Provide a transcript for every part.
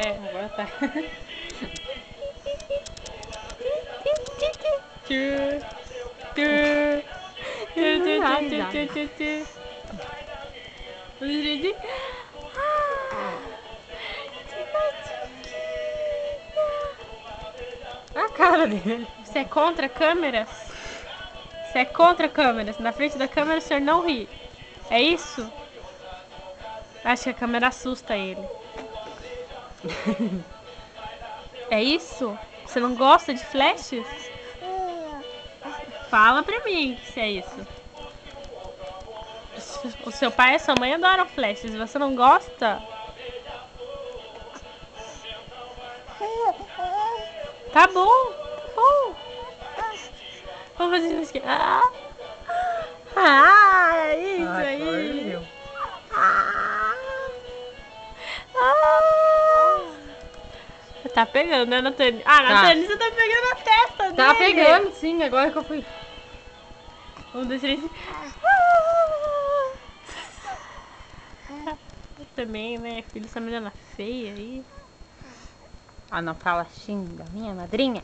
Agora tá. A cara dele. Você é contra câmeras? Você é contra câmeras. Na frente da câmera o senhor não ri. É isso? Acho que a câmera assusta ele. É isso? Você não gosta de flashes? Fala pra mim se é isso. O seu pai e a sua mãe adoram flashes. Você não gosta? Tá bom, tá bom. Vamos fazer isso aqui. Isso aí. Tá pegando, né, Natane? Natane, você tá pegando a testa dele. Tá pegando, sim, agora que eu fui. Um, dois, três. Também, né, filho, essa menina feia aí. Não fala xinga, minha madrinha.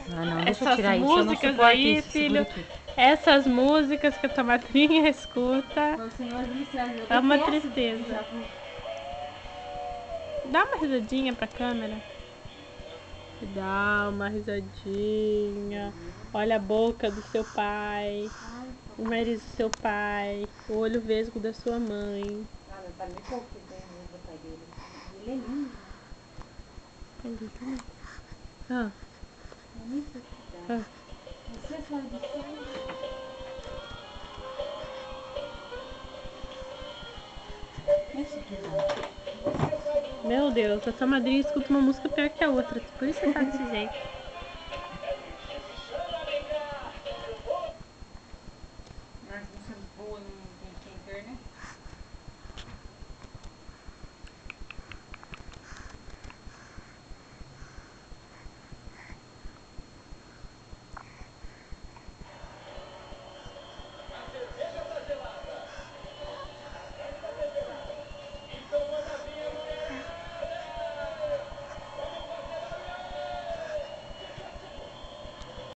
Não, deixa eu Essas tirar isso, eu não músicas suporto aí, isso, filho. segura aqui. Essas músicas que a tua madrinha escuta. É uma assim, tristeza. Dá uma risadinha pra câmera. Dá uma risadinha. Olha a boca do seu pai. O nariz do seu pai. O olho vesgo da sua mãe. Tá me pouco bem do pai dele. Ele é lindo. Ele também. Você é fora do céu. Meu Deus, a tua madrinha escuta uma música pior que a outra. Por isso você tá desse jeito.